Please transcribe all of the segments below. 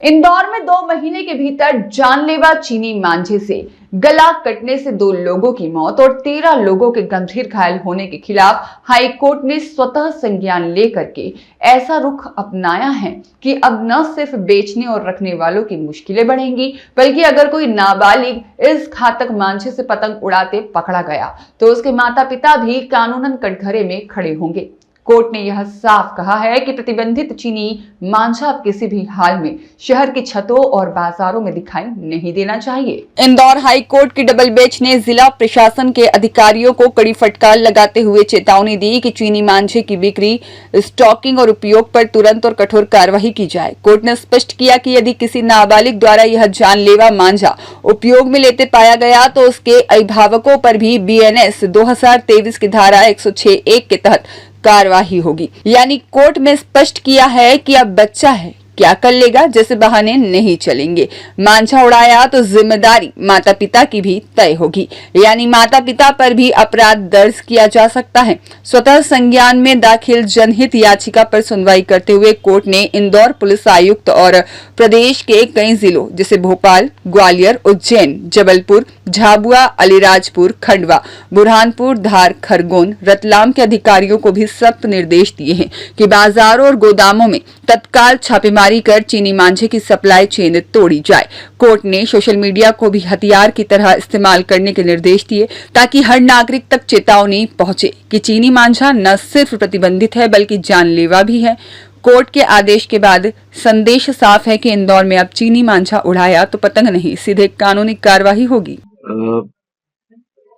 इंदौर में 2 महीने के भीतर जानलेवा चीनी मांझे से गला कटने से 2 लोगों की मौत और 13 लोगों के गंभीर घायल होने के खिलाफ हाईकोर्ट ने स्वतः संज्ञान लेकर के ऐसा रुख अपनाया है कि अब न सिर्फ बेचने और रखने वालों की मुश्किलें बढ़ेंगी, बल्कि अगर कोई नाबालिग इस घातक मांझे से पतंग उड़ाते पकड़ा गया तो उसके माता पिता भी कानूनन कटघरे में खड़े होंगे। कोर्ट ने यह साफ कहा है कि प्रतिबंधित चीनी मांझा किसी भी हाल में शहर की छतों और बाजारों में दिखाई नहीं देना चाहिए। इंदौर हाई कोर्ट की डबल बेंच ने जिला प्रशासन के अधिकारियों को कड़ी फटकार लगाते हुए चेतावनी दी कि चीनी मांझे की बिक्री, स्टॉकिंग और उपयोग पर तुरंत और कठोर कार्रवाई की जाए। कोर्ट ने स्पष्ट किया कि यदि किसी नाबालिग द्वारा यह जानलेवा मांझा उपयोग में लेते पाया गया तो उसके अभिभावकों पर भी बीएनएस 2023 की धारा 106(1) के तहत कार्यवाही होगी। यानी कोर्ट में स्पष्ट किया है कि अब बच्चा है, क्या कर लेगा जैसे बहाने नहीं चलेंगे। मांझा उड़ाया तो जिम्मेदारी माता पिता की भी तय होगी, यानी माता पिता पर भी अपराध दर्ज किया जा सकता है। स्वतः संज्ञान में दाखिल जनहित याचिका पर सुनवाई करते हुए कोर्ट ने इंदौर पुलिस आयुक्त और प्रदेश के कई जिलों जैसे भोपाल, ग्वालियर, उज्जैन, जबलपुर, झाबुआ, अलीराजपुर, खंडवा, बुरहानपुर, धार, खरगोन, रतलाम के अधिकारियों को भी सख्त निर्देश दिए हैं कि बाजारों और गोदामों में तत्काल छापेमारी कर चीनी मांझे की सप्लाई चेन तोड़ी जाए। कोर्ट ने सोशल मीडिया को भी हथियार की तरह इस्तेमाल करने के निर्देश दिए ताकि हर नागरिक तक चेतावनी पहुंचे कि चीनी मांझा न सिर्फ प्रतिबंधित है बल्कि जानलेवा भी है। कोर्ट के आदेश के बाद संदेश साफ है कि इंदौर में अब चीनी मांझा उड़ाया तो पतंग नहीं, सीधे कानूनी कार्रवाई होगी।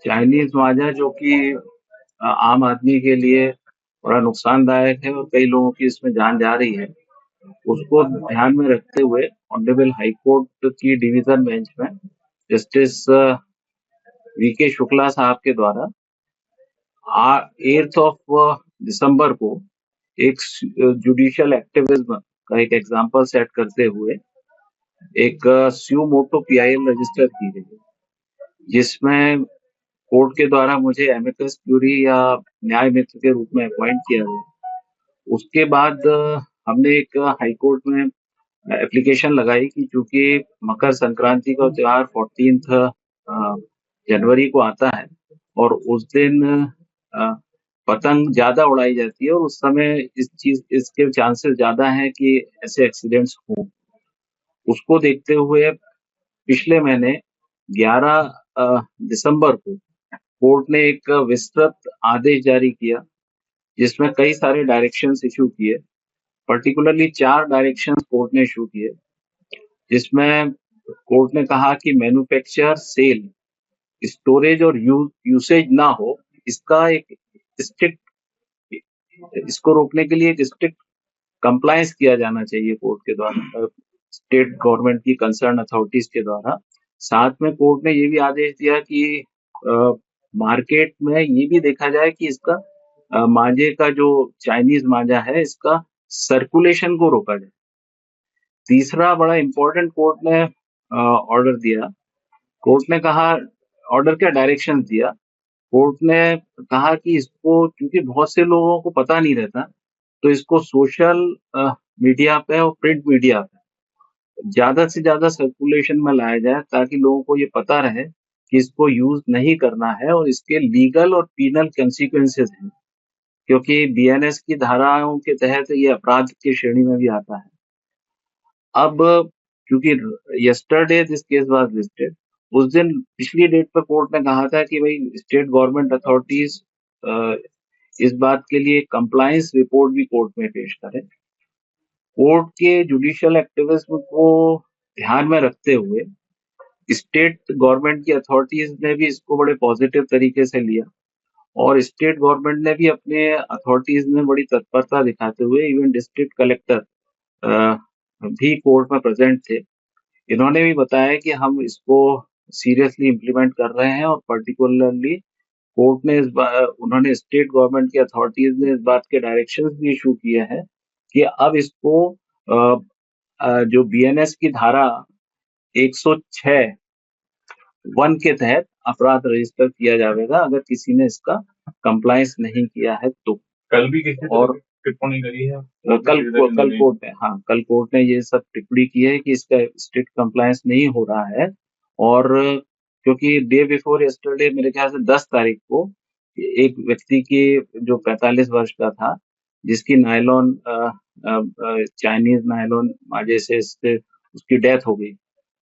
चाइनीज मांझा जो कि आम आदमी के लिए बड़ा नुकसानदायक है और कई लोगों की इसमें जान जा रही है, उसको ध्यान में रखते हुए ऑनरेबल हाई कोर्ट की डिवीजन बेंच में जस्टिस वीके शुक्ला साहब के द्वारा 8 दिसंबर को एक जुडिशियल एक्टिविज्म का एक एग्जाम्पल सेट करते हुए एक स्यू मोटो पीआईएल रजिस्टर की गई, जिसमें कोर्ट के द्वारा मुझे एमिकस क्यूरी या न्याय मित्र के रूप में अपॉइंट किया गया। उसके बाद हमने एक हाई कोर्ट में एप्लीकेशन लगाई कि चूंकि मकर संक्रांति का त्योहार 14 जनवरी को आता है और उस दिन पतंग ज्यादा उड़ाई जाती है और उस समय इसके चांसेस ज्यादा हैं कि ऐसे एक्सीडेंट्स हो। उसको देखते हुए पिछले महीने 11 दिसंबर को कोर्ट ने एक विस्तृत आदेश जारी किया जिसमें कई सारे डायरेक्शंस इशू किए, पर्टिकुलरली 4 डायरेक्शंस कोर्ट ने इशू किए, जिसमें कोर्ट ने कहा कि मैन्युफैक्चर, सेल, स्टोरेज और यूसेज ना हो, इसका एक स्ट्रिक्ट, इसको रोकने के लिए एक स्ट्रिक्ट कंप्लायंस किया जाना चाहिए कोर्ट के द्वारा, स्टेट गवर्नमेंट की कंसर्न अथॉरिटीज के द्वारा। साथ में कोर्ट ने ये भी आदेश दिया कि मार्केट में ये भी देखा जाए कि इसका मांझे का जो चाइनीज मांझा है इसका सर्कुलेशन को रोका जाए। तीसरा बड़ा इंपॉर्टेंट कोर्ट ने ऑर्डर दिया। कोर्ट ने कहा, ऑर्डर क्या, डायरेक्शन दिया। कोर्ट ने कहा कि इसको, क्योंकि बहुत से लोगों को पता नहीं रहता, तो इसको सोशल मीडिया पे और प्रिंट मीडिया पे ज्यादा से ज्यादा सर्कुलेशन में लाया जाए ताकि लोगों को ये पता रहे कि इसको यूज नहीं करना है और इसके लीगल और पीनल कंसिक्वेंसेस हैं, क्योंकि बीएनएस की धाराओं के तहत ये अपराध की श्रेणी में भी आता है। अब क्योंकि yesterday this case was listed, उस दिन पिछली डेट पर कोर्ट ने कहा था कि भाई स्टेट गवर्नमेंट अथॉरिटीज इस बात के लिए कंप्लायंस रिपोर्ट भी कोर्ट में पेश करें। कोर्ट के जुडिशियल एक्टिविज्म को ध्यान में रखते हुए स्टेट गवर्नमेंट की अथॉरिटीज ने भी इसको बड़े पॉजिटिव तरीके से लिया और स्टेट गवर्नमेंट ने भी अपने अथॉरिटीज में बड़ी तत्परता दिखाते हुए, इवन डिस्ट्रिक्ट कलेक्टर भी कोर्ट में प्रेजेंट थे। इन्होंने भी बताया कि हम इसको सीरियसली इम्प्लीमेंट कर रहे हैं और पर्टिकुलरली कोर्ट ने उन्होंने स्टेट गवर्नमेंट की अथॉरिटीज ने इस बात के डायरेक्शंस भी इशू किए हैं कि अब इसको जो बीएनएस की धारा 106(1) के तहत अपराध रजिस्टर किया जाएगा अगर किसी ने इसका कंप्लायंस नहीं किया है तो। कल भी किसी और टिप्पणी करी है कल कोर्ट ने, हाँ, कल कोर्ट ने ये सब टिप्पणी की है कि इसका स्ट्रिक्ट कंप्लायंस नहीं हो रहा है। और क्योंकि डे बिफोर यस्टरडे मेरे ख्याल से 10 तारीख को एक व्यक्ति की जो 45 वर्ष का था, जिसकी नायलॉन चाइनीज नायलॉन मांझे से इससे उसकी डेथ हो गई।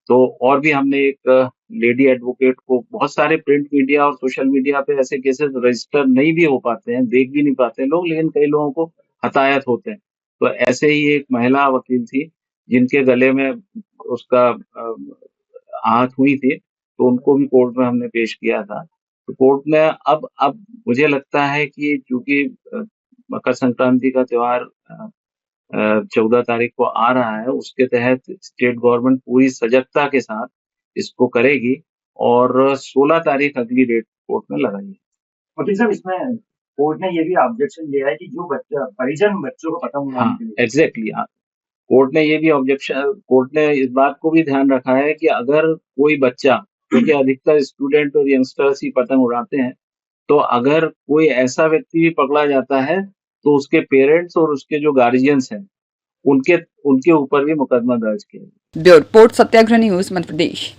तो और भी हमने एक लेडी एडवोकेट को, बहुत सारे प्रिंट मीडिया और सोशल मीडिया पे ऐसे केसेस रजिस्टर नहीं भी हो पाते हैं, देख भी नहीं पाते हैं लोग, लेकिन कई लोगों को हताहत होते हैं। तो ऐसे ही एक महिला वकील थी जिनके गले में उसका आहत हुई थी, तो उनको भी कोर्ट में हमने पेश किया था। तो कोर्ट में अब मुझे लगता है कि चूंकि मकर संक्रांति का त्योहार 14 तारीख को आ रहा है, उसके तहत स्टेट गवर्नमेंट पूरी सजगता के साथ इसको करेगी और 16 तारीख अगली डेट कोर्ट में लगाई है। वकील साहब, इसमें कोर्ट ने ये भी ऑब्जेक्शन दिया है कि जो बच्चा परिजन बच्चों को पतंग उड़ाने हाँ, के लिए एग्जैक्टली, हाँ। कोर्ट ने इस बात को भी ध्यान रखा है कि अगर कोई बच्चा, क्योंकि अधिकतर स्टूडेंट और यंगस्टर्स ही पतंग उड़ाते हैं, तो अगर कोई ऐसा व्यक्ति भी पकड़ा जाता है तो उसके पेरेंट्स और उसके जो गार्जियंस हैं उनके ऊपर भी मुकदमा दर्ज किया। ब्यूरो रिपोर्ट, सत्याग्रह न्यूज, मध्य प्रदेश।